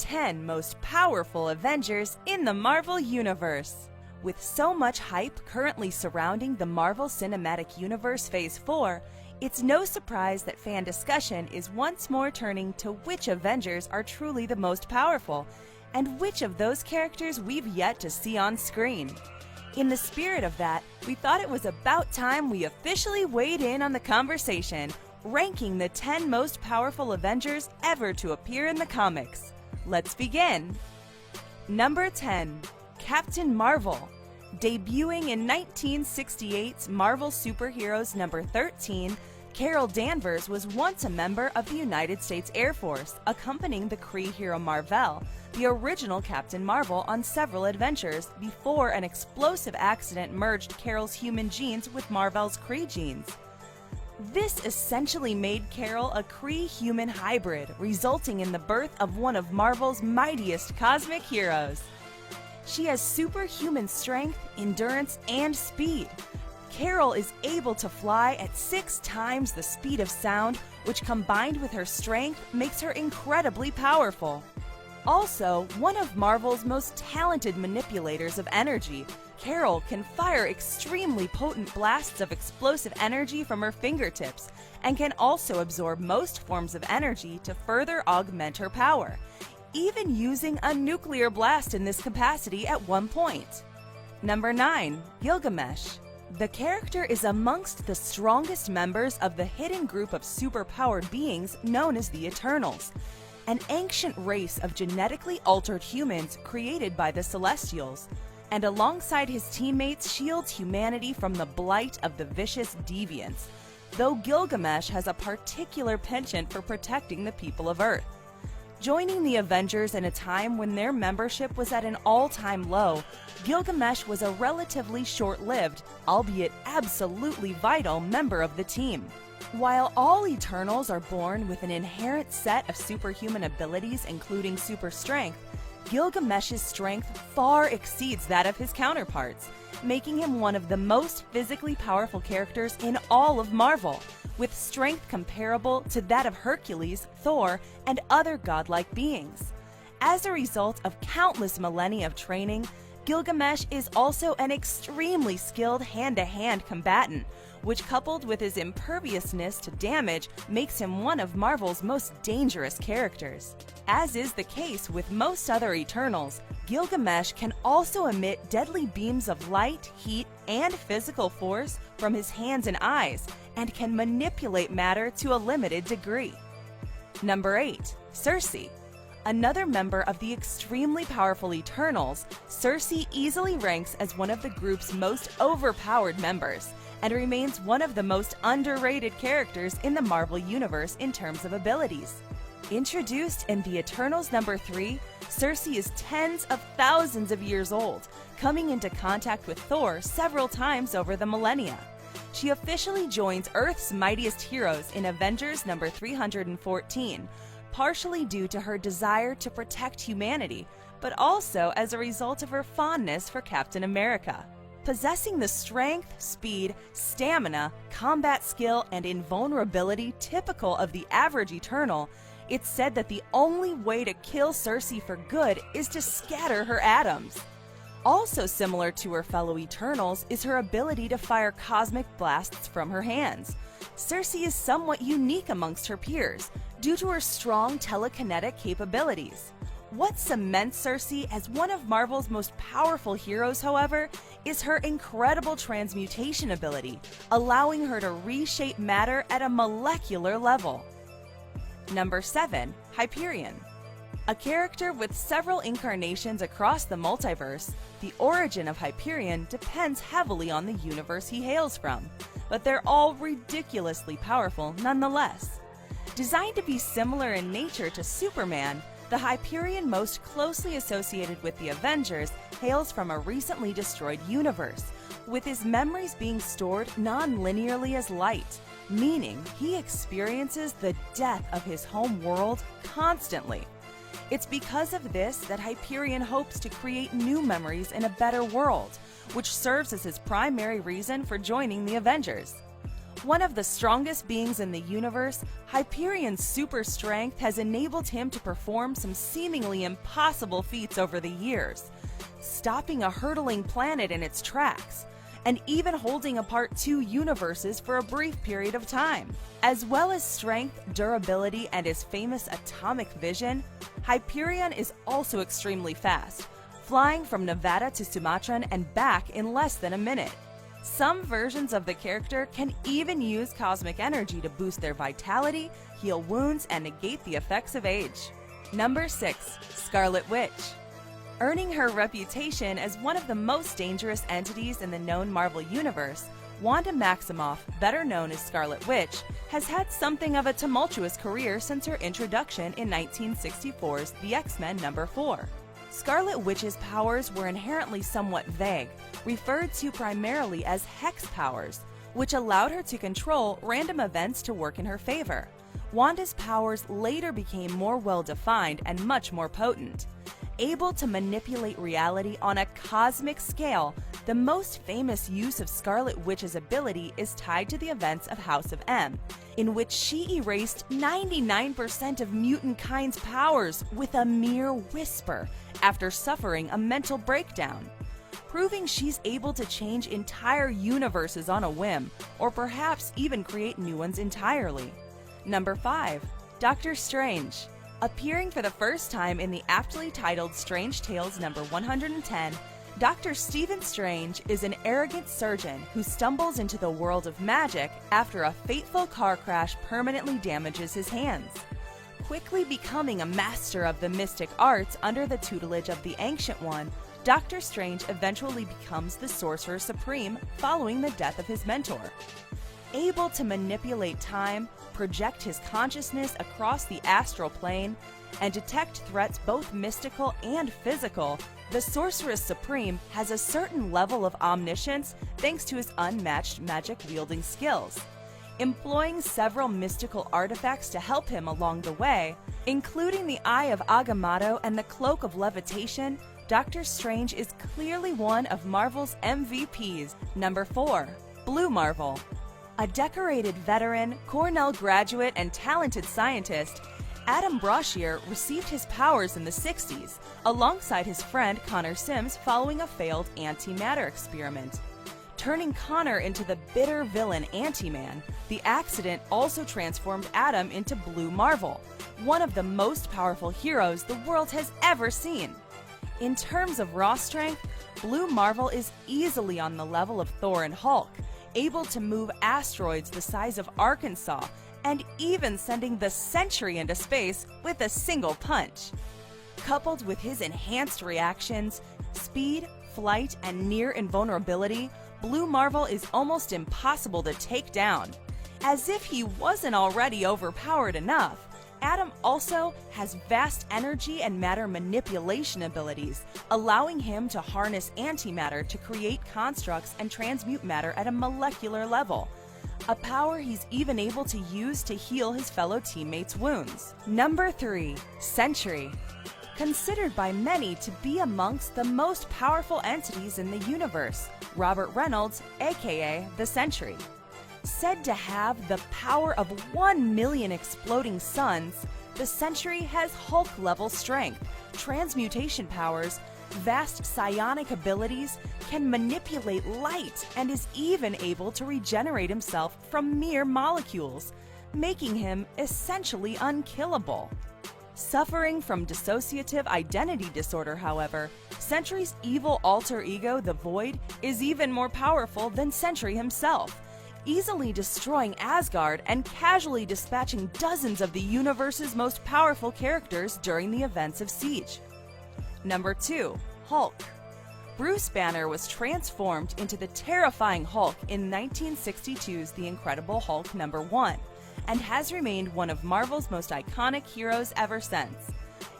10 most powerful Avengers in the Marvel Universe. With so much hype currently surrounding the Marvel Cinematic Universe Phase 4, it's no surprise that fan discussion is once more turning to which Avengers are truly the most powerful, and which of those characters we've yet to see on screen. In the spirit of that, we thought it was about time we officially weighed in on the conversation, ranking the 10 most powerful Avengers ever to appear in the comics. Let's begin! Number 10. Captain Marvel. Debuting in 1968's Marvel Superheroes number 13, Carol Danvers was once a member of the United States Air Force, accompanying the Kree hero Mar-Vell, the original Captain Marvel, on several adventures before an explosive accident merged Carol's human genes with Mar-Vell's Kree genes. This essentially made Carol a Kree-human hybrid, resulting in the birth of one of Marvel's mightiest cosmic heroes. She has superhuman strength, endurance, and speed. Carol is able to fly at 6 times the speed of sound, which combined with her strength makes her incredibly powerful. Also, one of Marvel's most talented manipulators of energy, Carol can fire extremely potent blasts of explosive energy from her fingertips and can also absorb most forms of energy to further augment her power, even using a nuclear blast in this capacity at one point. Number 9. Gilgamesh. The character is amongst the strongest members of the hidden group of superpowered beings known as the Eternals, an ancient race of genetically altered humans created by the Celestials, and alongside his teammates shields humanity from the blight of the vicious deviants, though Gilgamesh has a particular penchant for protecting the people of Earth. Joining the Avengers in a time when their membership was at an all-time low, Gilgamesh was a relatively short-lived, albeit absolutely vital member of the team. While all Eternals are born with an inherent set of superhuman abilities including super strength, Gilgamesh's strength far exceeds that of his counterparts, making him one of the most physically powerful characters in all of Marvel, with strength comparable to that of Hercules, Thor, and other godlike beings. As a result of countless millennia of training, Gilgamesh is also an extremely skilled hand-to-hand combatant, which coupled with his imperviousness to damage makes him one of Marvel's most dangerous characters. As is the case with most other Eternals, Gilgamesh can also emit deadly beams of light, heat, and physical force from his hands and eyes, and can manipulate matter to a limited degree. Number 8. Sersi. Another member of the extremely powerful Eternals, Sersi easily ranks as one of the group's most overpowered members, and remains one of the most underrated characters in the Marvel Universe in terms of abilities. Introduced in the Eternals number 3, Sersi is tens of thousands of years old, coming into contact with Thor several times over the millennia. She officially joins Earth's mightiest heroes in Avengers number 314, partially due to her desire to protect humanity, but also as a result of her fondness for Captain America. Possessing the strength, speed, stamina, combat skill, and invulnerability typical of the average Eternal, it's said that the only way to kill Sersi for good is to scatter her atoms. Also similar to her fellow Eternals is her ability to fire cosmic blasts from her hands. Sersi is somewhat unique amongst her peers due to her strong telekinetic capabilities. What cements Sersi as one of Marvel's most powerful heroes, however, is her incredible transmutation ability, allowing her to reshape matter at a molecular level. Number 7. Hyperion. A character with several incarnations across the multiverse, the origin of Hyperion depends heavily on the universe he hails from, but they're all ridiculously powerful nonetheless. Designed to be similar in nature to Superman, the Hyperion most closely associated with the Avengers hails from a recently destroyed universe, with his memories being stored non-linearly as light, meaning he experiences the death of his home world constantly. It's because of this that Hyperion hopes to create new memories in a better world, which serves as his primary reason for joining the Avengers. One of the strongest beings in the universe, Hyperion's super strength has enabled him to perform some seemingly impossible feats over the years, stopping a hurtling planet in its tracks, and even holding apart two universes for a brief period of time. As well as strength, durability, and his famous atomic vision, Hyperion is also extremely fast, flying from Nevada to Sumatra and back in less than a minute. Some versions of the character can even use cosmic energy to boost their vitality, heal wounds, and negate the effects of age. Number 6. Scarlet Witch. Earning her reputation as one of the most dangerous entities in the known Marvel Universe, Wanda Maximoff, better known as Scarlet Witch, has had something of a tumultuous career since her introduction in 1964's The X-Men number 4. Scarlet Witch's powers were inherently somewhat vague, referred to primarily as hex powers, which allowed her to control random events to work in her favor. Wanda's powers later became more well-defined and much more potent. Able to manipulate reality on a cosmic scale, the most famous use of Scarlet Witch's ability is tied to the events of House of M, in which she erased 99% of mutant kind's powers with a mere whisper after suffering a mental breakdown, proving she's able to change entire universes on a whim, or perhaps even create new ones entirely. Number 5. Doctor Strange. Appearing for the first time in the aptly titled Strange Tales number 110, Dr. Stephen Strange is an arrogant surgeon who stumbles into the world of magic after a fateful car crash permanently damages his hands. Quickly becoming a master of the mystic arts under the tutelage of the Ancient One, Dr. Strange eventually becomes the Sorcerer Supreme following the death of his mentor. Able to manipulate time, project his consciousness across the astral plane, and detect threats both mystical and physical, the Sorcerer Supreme has a certain level of omniscience thanks to his unmatched magic-wielding skills. Employing several mystical artifacts to help him along the way, including the Eye of Agamotto and the Cloak of Levitation, Doctor Strange is clearly one of Marvel's MVPs. Number 4. Blue Marvel. A decorated veteran, Cornell graduate, and talented scientist, Adam Brashear received his powers in the 60s, alongside his friend Connor Sims following a failed antimatter experiment. Turning Connor into the bitter villain Ant-Man, the accident also transformed Adam into Blue Marvel, one of the most powerful heroes the world has ever seen. In terms of raw strength, Blue Marvel is easily on the level of Thor and Hulk, able to move asteroids the size of Arkansas, and even sending the Sentry into space with a single punch. Coupled with his enhanced reactions, speed, flight, and near invulnerability, Blue Marvel is almost impossible to take down. As if he wasn't already overpowered enough, Adam also has vast energy and matter manipulation abilities, allowing him to harness antimatter to create constructs and transmute matter at a molecular level, a power he's even able to use to heal his fellow teammates' wounds. Number 3. Sentry. Considered by many to be amongst the most powerful entities in the universe, Robert Reynolds, aka the Sentry. Said to have the power of 1 million exploding suns, the Sentry has Hulk-level strength, transmutation powers, vast psionic abilities, can manipulate light, and is even able to regenerate himself from mere molecules, making him essentially unkillable. Suffering from dissociative identity disorder, however, Sentry's evil alter ego, the Void, is even more powerful than Sentry himself, easily destroying Asgard and casually dispatching dozens of the universe's most powerful characters during the events of Siege. Number 2. Hulk. Bruce Banner was transformed into the terrifying Hulk in 1962's The Incredible Hulk number 1, and has remained one of Marvel's most iconic heroes ever since.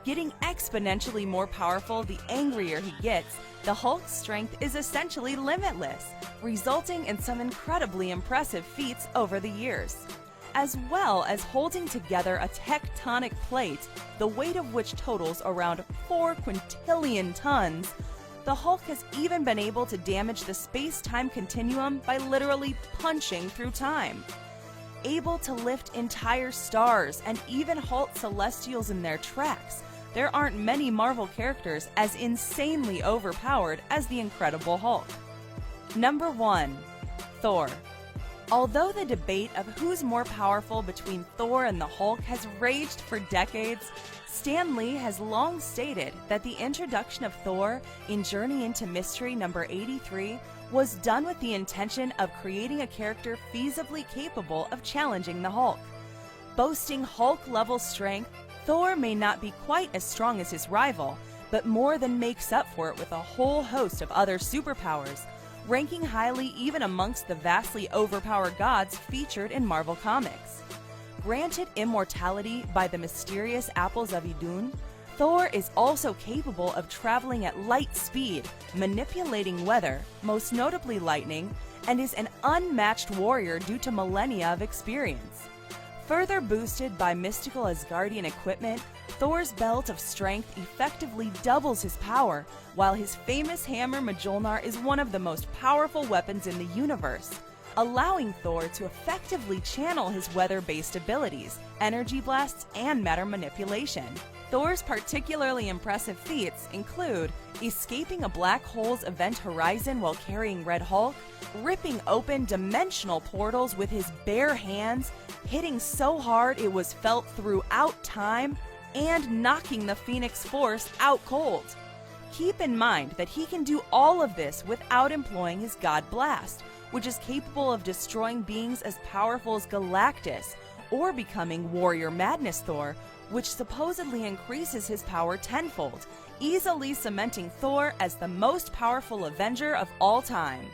Getting exponentially more powerful the angrier he gets, the Hulk's strength is essentially limitless, resulting in some incredibly impressive feats over the years. As well as holding together a tectonic plate, the weight of which totals around 4 quintillion tons, The Hulk has even been able to damage the space-time continuum by literally punching through time. Able to lift entire stars and even halt celestials in their tracks, there aren't many Marvel characters as insanely overpowered as the Incredible Hulk. Number 1. Thor. Although the debate of who's more powerful between Thor and the Hulk has raged for decades, Stan Lee has long stated that the introduction of Thor in Journey into Mystery number 83 was done with the intention of creating a character feasibly capable of challenging the Hulk. Boasting Hulk-level strength, Thor may not be quite as strong as his rival, but more than makes up for it with a whole host of other superpowers, ranking highly even amongst the vastly overpowered gods featured in Marvel Comics. Granted immortality by the mysterious Apples of Idun, Thor is also capable of traveling at light speed, manipulating weather, most notably lightning, and is an unmatched warrior due to millennia of experience. Further boosted by mystical Asgardian equipment, Thor's belt of strength effectively doubles his power, while his famous hammer Mjolnir is one of the most powerful weapons in the universe, allowing Thor to effectively channel his weather-based abilities, energy blasts, and matter manipulation. Thor's particularly impressive feats include escaping a black hole's event horizon while carrying Red Hulk, ripping open dimensional portals with his bare hands, hitting so hard it was felt throughout time, and knocking the Phoenix Force out cold. Keep in mind that he can do all of this without employing his God Blast, which is capable of destroying beings as powerful as Galactus, or becoming Warrior Madness Thor, which supposedly increases his power tenfold, easily cementing Thor as the most powerful Avenger of all time.